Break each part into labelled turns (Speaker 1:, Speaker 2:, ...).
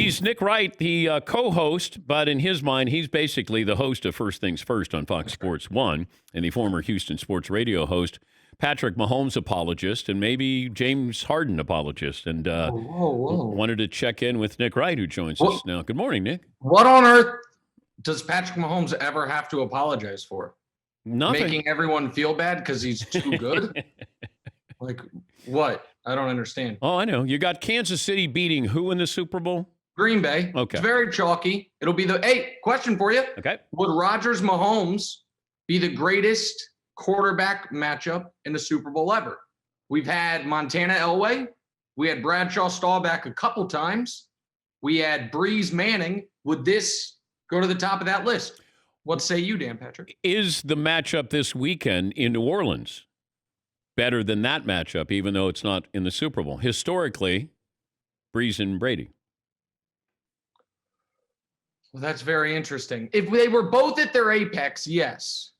Speaker 1: He's Nick Wright, the co-host, but in his mind, he's basically the host of First Things First on Fox Sports 1 and the former Houston Sports Radio host, Patrick Mahomes apologist, and maybe James Harden apologist. And wanted to check in with Nick Wright, who joins us now. Good morning, Nick.
Speaker 2: What on earth does Patrick Mahomes ever have to apologize for?
Speaker 1: Nothing.
Speaker 2: Making everyone feel bad because he's too good? Like, what? I don't understand.
Speaker 1: Oh, I know. You got Kansas City beating who in the Super Bowl?
Speaker 2: Green Bay.
Speaker 1: Okay.
Speaker 2: It's very chalky. It'll be question for you.
Speaker 1: Okay.
Speaker 2: Would Rodgers-Mahomes be the greatest quarterback matchup in the Super Bowl ever? We've had Montana Elway. We had Bradshaw Staubach a couple times. We had Breeze Manning. Would this go to the top of that list? What say you, Dan Patrick?
Speaker 1: Is the matchup this weekend in New Orleans better than that matchup, even though it's not in the Super Bowl? Historically, Breeze and Brady.
Speaker 2: Well, that's very interesting. If they were both at their apex, yes.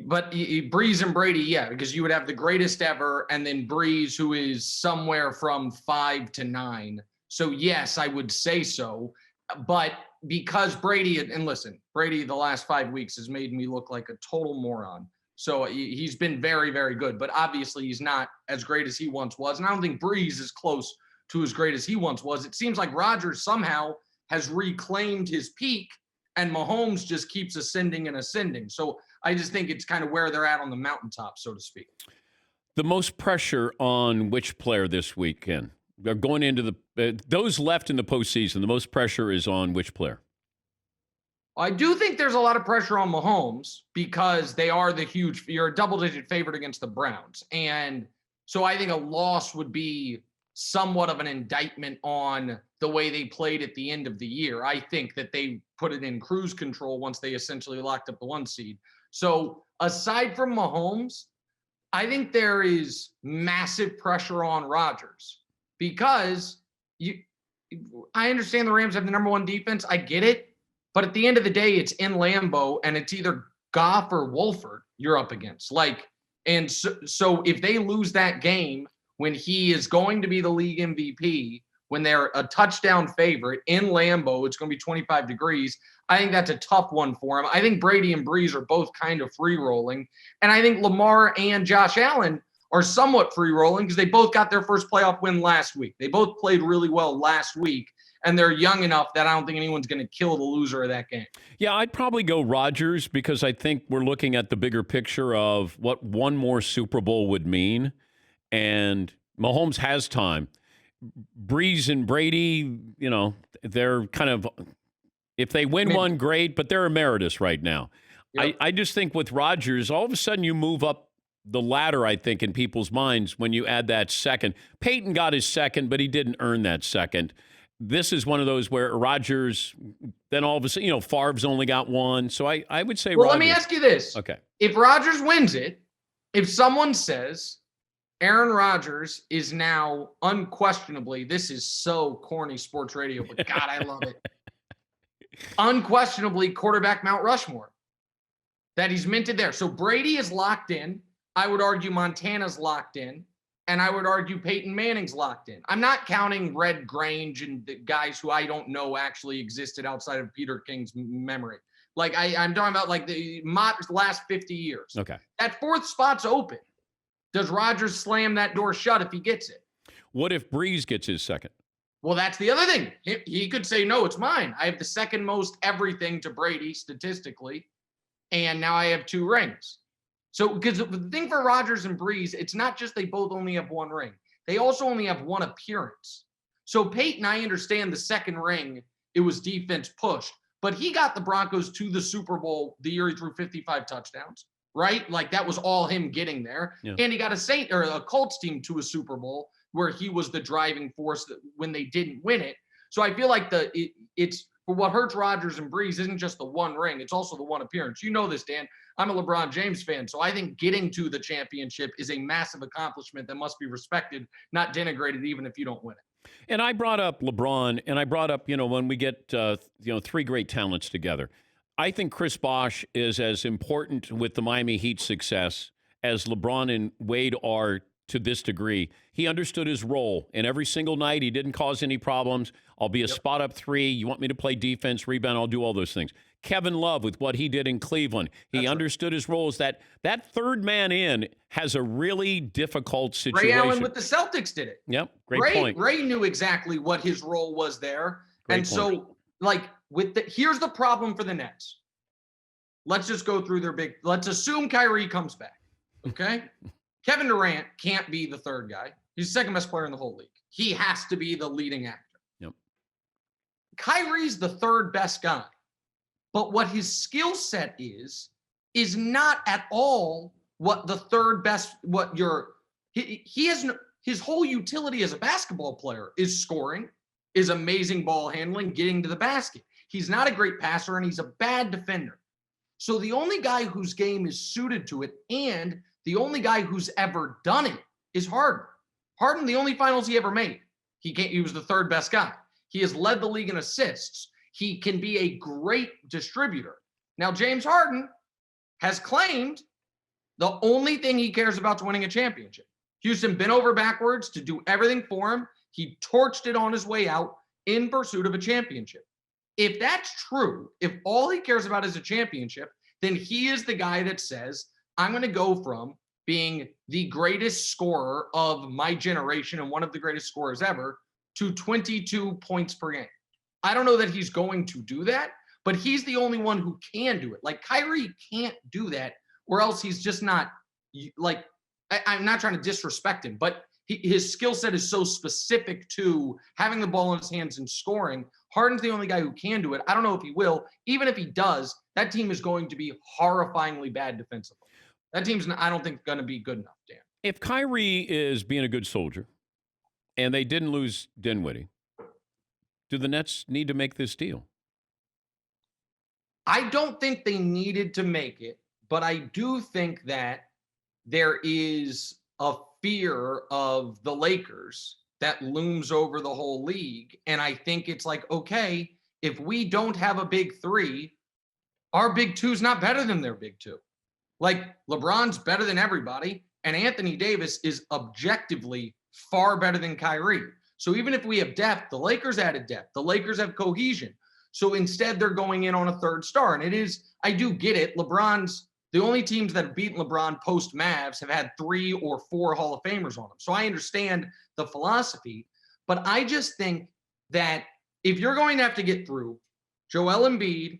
Speaker 2: But Breeze and Brady, yeah, because you would have the greatest ever, and then Breeze, who is somewhere from 5 to 9. So, yes, I would say so. But because Brady, and listen, Brady the last 5 weeks has made me look like a total moron. So he's been very, very good. But obviously he's not as great as he once was. And I don't think Breeze is close to as great as he once was. It seems like Rodgers somehow has reclaimed his peak, and Mahomes just keeps ascending and ascending. So I just think it's kind of where they're at on the mountaintop, so to speak.
Speaker 1: The most pressure on which player this weekend? They're going into those left in the postseason. The most pressure is on which player?
Speaker 2: I do think there's a lot of pressure on Mahomes because they are you're a double-digit favorite against the Browns. And so I think a loss would be somewhat of an indictment on the way they played at the end of the year. I think that they put it in cruise control once they essentially locked up the 1 seed. So aside from Mahomes, I think there is massive pressure on Rodgers because I understand the Rams have the number 1 defense. I get it. But at the end of the day, it's in Lambeau, and it's either Goff or Wolford you're up against. And so if they lose that game when he is going to be the league MVP, when they're a touchdown favorite in Lambeau, it's going to be 25 degrees. I think that's a tough one for him. I think Brady and Breeze are both kind of free rolling. And I think Lamar and Josh Allen are somewhat free rolling because they both got their first playoff win last week. They both played really well last week. And they're young enough that I don't think anyone's going to kill the loser of that game.
Speaker 1: Yeah, I'd probably go Rodgers because I think we're looking at the bigger picture of what one more Super Bowl would mean. And Mahomes has time. Breeze and Brady, they're kind of, if they win one, great, but they're emeritus right now. Yep. I just think with Rodgers, all of a sudden you move up the ladder, I think, in people's minds when you add that second. Peyton got his second, but he didn't earn that second. This is one of those where Rodgers, then all of a sudden, Favre's only got 1. So I would say Rodgers.
Speaker 2: Let me ask you this.
Speaker 1: Okay.
Speaker 2: If Rodgers wins it, if someone says Aaron Rodgers is now unquestionably, this is so corny sports radio, but God, I love it. Unquestionably quarterback Mount Rushmore. That he's minted there. So Brady is locked in. I would argue Montana's locked in. And I would argue Peyton Manning's locked in. I'm not counting Red Grange and the guys who I don't know actually existed outside of Peter King's memory. I'm talking about the last 50 years.
Speaker 1: Okay.
Speaker 2: That 4th spot's open. Does Rodgers slam that door shut if he gets it?
Speaker 1: What if Breeze gets his second?
Speaker 2: Well, that's the other thing. He could say, no, it's mine. I have the second most everything to Brady statistically. And now I have 2 rings. So, because the thing for Rodgers and Breeze, it's not just they both only have 1 ring. They also only have 1 appearance. So Peyton, I understand the second ring, it was defense pushed, but he got the Broncos to the Super Bowl the year he threw 55 touchdowns, right? That was all him getting there. Yeah. And he got a Colts team to a Super Bowl where he was the driving force when they didn't win it. So I feel like it's for what hurts Rodgers and Breeze isn't just the 1 ring, it's also the 1 appearance. You know this, Dan. I'm a LeBron James fan, so I think getting to the championship is a massive accomplishment that must be respected, not denigrated, even if you don't win it.
Speaker 1: And I brought up LeBron, and I brought up, when we get, 3 great talents together. I think Chris Bosh is as important with the Miami Heat success as LeBron and Wade are to this degree. He understood his role, and every single night he didn't cause any problems. I'll be a spot up three. You want me to play defense, rebound, I'll do all those things. Kevin Love with what he did in Cleveland. He understood his role as that third man in has a really difficult situation.
Speaker 2: Ray Allen with the Celtics did it.
Speaker 1: Yep, great point.
Speaker 2: Ray knew exactly what his role was there.
Speaker 1: Great
Speaker 2: and
Speaker 1: point.
Speaker 2: So, here's the problem for the Nets. Let's just go through let's assume Kyrie comes back, okay? Kevin Durant can't be the third guy. He's the second best player in the whole league. He has to be the leading actor.
Speaker 1: Yep. Kyrie's
Speaker 2: the third best guy. But what his skill set is not at all what the third best, he has his whole utility as a basketball player is scoring, is amazing ball handling, getting to the basket. He's not a great passer and he's a bad defender. So the only guy whose game is suited to it and the only guy who's ever done it is Harden. Harden, the only finals he ever made, he was the third best guy. He has led the league in assists. He can be a great distributor. Now, James Harden has claimed the only thing he cares about is winning a championship. Houston bent over backwards to do everything for him. He torched it on his way out in pursuit of a championship. If that's true, if all he cares about is a championship, then he is the guy that says, I'm going to go from being the greatest scorer of my generation and one of the greatest scorers ever to 22 points per game. I don't know that he's going to do that, but he's the only one who can do it. Like Kyrie can't do that, or else he's just not like, I'm not trying to disrespect him, but his skill set is so specific to having the ball in his hands and scoring. Harden's the only guy who can do it. I don't know if he will. Even if he does, that team is going to be horrifyingly bad defensively. That team's, I don't think, going to be good enough, Dan.
Speaker 1: If Kyrie is being a good soldier and they didn't lose Dinwiddie, do the Nets need to make this deal?
Speaker 2: I don't think they needed to make it, but I do think that there is a fear of the Lakers that looms over the whole league. And I think it's like, okay, if we don't have a big three, our big two's not better than their big two. Like LeBron's better than everybody, and Anthony Davis is objectively far better than Kyrie. So even if we have depth, the Lakers added depth. The Lakers have cohesion. So instead, they're going in on a third star. And it is, I do get it. The only teams that have beaten LeBron post Mavs have had 3 or 4 Hall of Famers on them. So I understand the philosophy, but I just think that if you're going to have to get through Joel Embiid,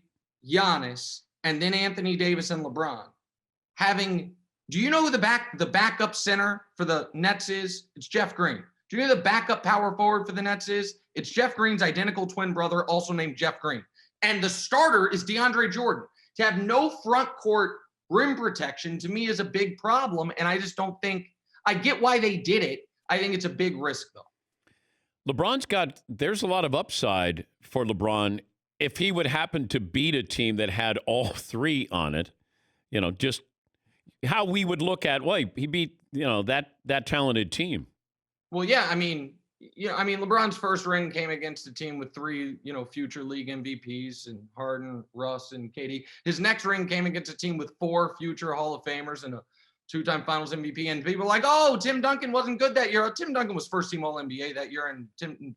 Speaker 2: Giannis, and then Anthony Davis and LeBron, do you know who the backup center for the Nets is? It's Jeff Green. Do you know who the backup power forward for the Nets is? It's Jeff Green's identical twin brother, also named Jeff Green. And the starter is DeAndre Jordan. To have no front court rim protection, to me, is a big problem. And I just don't think, I get why they did it. I think it's a big risk, though.
Speaker 1: There's a lot of upside for LeBron if he would happen to beat a team that had all 3 on it. Just how we would look at, he beat, that talented team.
Speaker 2: Well, yeah, LeBron's first ring came against a team with 3, future league MVPs and Harden, Russ, and KD. His next ring came against a team with 4 future Hall of Famers and a 2-time Finals MVP. And people are like, oh, Tim Duncan wasn't good that year. Tim Duncan was first team All NBA that year, and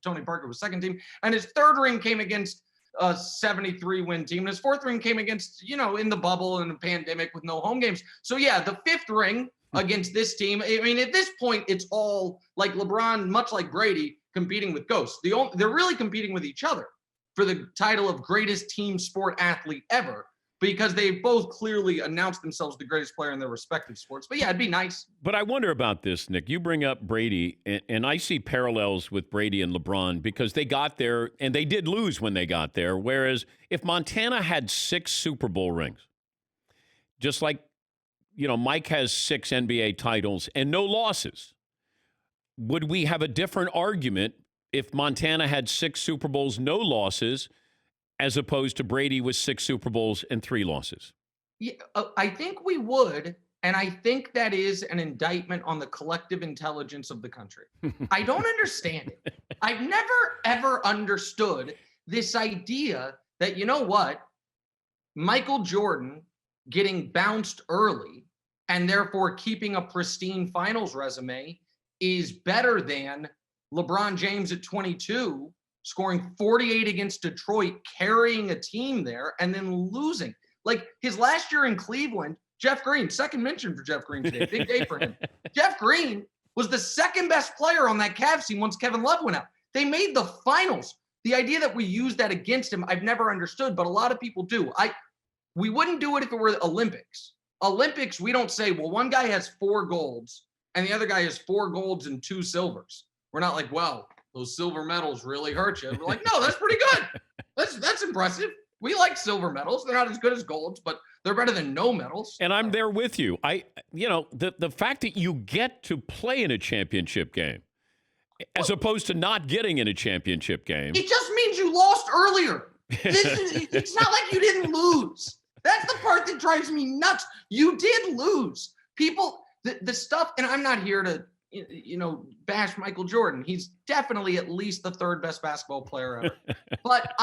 Speaker 2: Tony Parker was second team. And his third ring came against a 73-win team. And his fourth ring came against, in the bubble and the pandemic with no home games. So, yeah, the 5th ring against this team. At this point, it's all like LeBron, much like Brady, competing with ghosts. They're really competing with each other for the title of greatest team sport athlete ever, because they both clearly announced themselves the greatest player in their respective sports. But yeah, it'd be nice.
Speaker 1: But I wonder about this, Nick. You bring up Brady, and I see parallels with Brady and LeBron because they got there, and they did lose when they got there. Whereas if Montana had 6 Super Bowl rings, just like Mike has 6 NBA titles and no losses, would we have a different argument if Montana had 6 Super Bowls, no losses, as opposed to Brady with 6 Super Bowls and 3 losses?
Speaker 2: Yeah, I think we would. And I think that is an indictment on the collective intelligence of the country. I don't understand it. I've never, ever understood this idea that, Michael Jordan getting bounced early and therefore keeping a pristine finals resume is better than LeBron James at 22 scoring 48 against Detroit, carrying a team there, and then losing. Like his last year in Cleveland, Jeff Green, second mention for Jeff Green today, big day for him. Jeff Green was the second best player on that Cavs team once Kevin Love went out. They made the finals. The idea that we use that against him, I've never understood, but a lot of people do. We wouldn't do it if it were the Olympics. Olympics, we don't say, well, one guy has 4 golds and the other guy has 4 golds and 2 silvers. We're not like, well, those silver medals really hurt you. We're like, no, that's pretty good. That's impressive. We like silver medals. They're not as good as golds, but they're better than no medals.
Speaker 1: And I'm there with you. The fact that you get to play in a championship game as opposed to not getting in a championship game.
Speaker 2: It just means you lost earlier. It's not like you didn't lose. That's the part that drives me nuts. You did lose. People, the stuff, and I'm not here to, bash Michael Jordan. He's definitely at least the 3rd best basketball player ever. But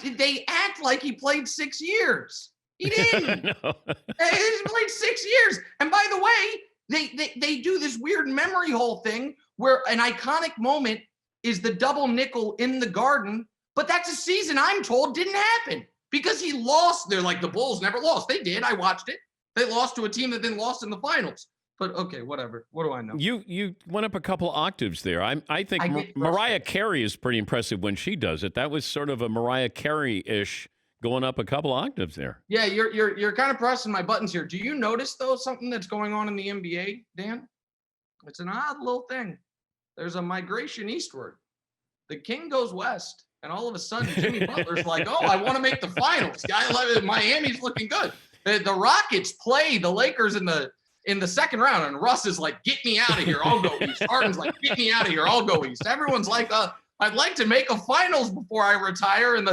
Speaker 2: they act like he played 6 years. He didn't. No. He played 6 years. And by the way, they do this weird memory hole thing where an iconic moment is the double nickel in the Garden, but that's a season I'm told didn't happen because he lost. They're like, the Bulls never lost. They did. I watched it. They lost to a team that then lost in the finals. But okay, whatever. What do I know?
Speaker 1: You went up a couple octaves there. I think Mariah Carey is pretty impressive when she does it. That was sort of a Mariah Carey-ish going up a couple octaves there.
Speaker 2: Yeah, you're kind of pressing my buttons here. Do you notice though something that's going on in the NBA, Dan? It's an odd little thing. There's a migration eastward. The king goes west, and all of a sudden Jimmy Butler's like, "Oh, I want to make the finals." Miami's looking good. The Rockets play the Lakers in the second round, and Russ is like, "Get me out of here, I'll go east." Harden's like, "Get me out of here, I'll go east." Everyone's like, "I'd like to make a finals before I retire." And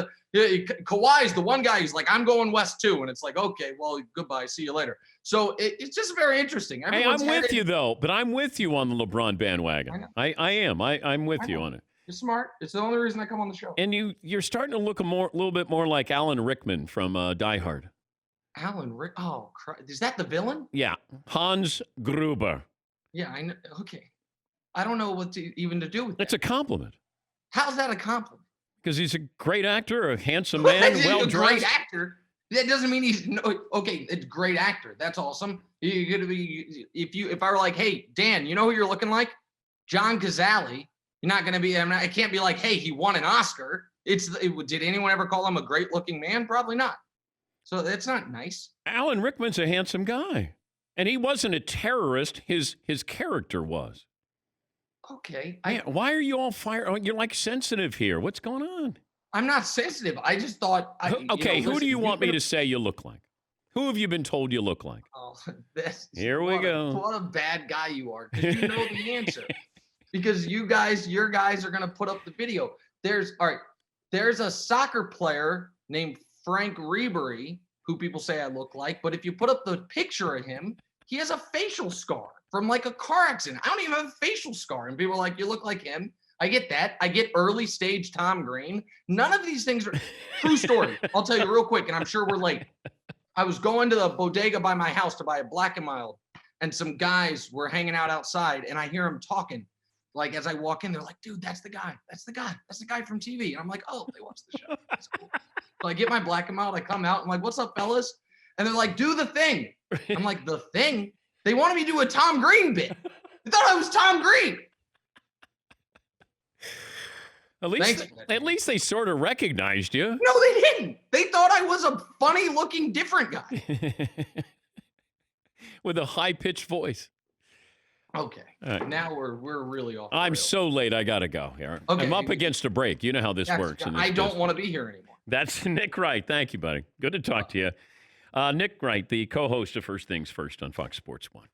Speaker 2: Kawhi's the one guy who's like, "I'm going west too," and it's like, "Okay, well, goodbye, see you later." So it's just very interesting.
Speaker 1: Hey, I'm with you though, but I'm with you on the LeBron bandwagon. I am. I'm with you on it.
Speaker 2: You're smart. It's the only reason I come on the show.
Speaker 1: And you're starting to look a little bit more like Alan Rickman from Die Hard.
Speaker 2: Alan Rick. Oh, is that the villain?
Speaker 1: Yeah, Hans Gruber.
Speaker 2: Yeah, I know. Okay, I don't know what even to do with that.
Speaker 1: That's a compliment.
Speaker 2: How's that a compliment?
Speaker 1: Because he's a great actor, a handsome man, well dressed.
Speaker 2: A great actor. That doesn't mean he's okay. It's a great actor. That's awesome. You're gonna be if I were like, hey Dan, you know who you're looking like? John Cazale. You're not gonna be. I can't be like, hey, he won an Oscar. Did anyone ever call him a great looking man? Probably not. So that's not nice.
Speaker 1: Alan Rickman's a handsome guy. And he wasn't a terrorist. His character was.
Speaker 2: Okay.
Speaker 1: Why are you all fired? Oh, you're like sensitive here. What's going on?
Speaker 2: I'm not sensitive. I just thought.
Speaker 1: Okay, who do you want me to say you look like? Who have you been told you look like?
Speaker 2: Oh,
Speaker 1: here we go.
Speaker 2: What a bad guy you are. Because you know the answer. Because your guys are going to put up the video. There's a soccer player named Frank Ribery, who people say I look like, but if you put up the picture of him, he has a facial scar from like a car accident. I don't even have a facial scar. And people are like, you look like him. I get that. I get early stage Tom Green. None of these things are true story. I'll tell you real quick, and I'm sure we're late. I was going to the bodega by my house to buy a Black and Mild, and some guys were hanging out outside, and I hear them talking. Like as I walk in, they're like, dude, that's the guy. That's the guy. That's the guy from TV. And I'm like, oh, they watch the show. That's cool. So I get my Black and Mild. I come out. I'm like, what's up, fellas? And they're like, do the thing. I'm like, the thing? They wanted me to do a Tom Green bit. They thought I was Tom Green.
Speaker 1: At least they sort of recognized you.
Speaker 2: No, they didn't. They thought I was a funny-looking different guy.
Speaker 1: With a high-pitched voice.
Speaker 2: Okay. Right. Now we're really off.
Speaker 1: I'm so late. I got to go here. Okay. I'm up against a break. You know how this works.
Speaker 2: I don't want to be here anymore.
Speaker 1: That's Nick Wright. Thank you, buddy. Good to talk to you. Nick Wright, the co-host of First Things First on Fox Sports 1.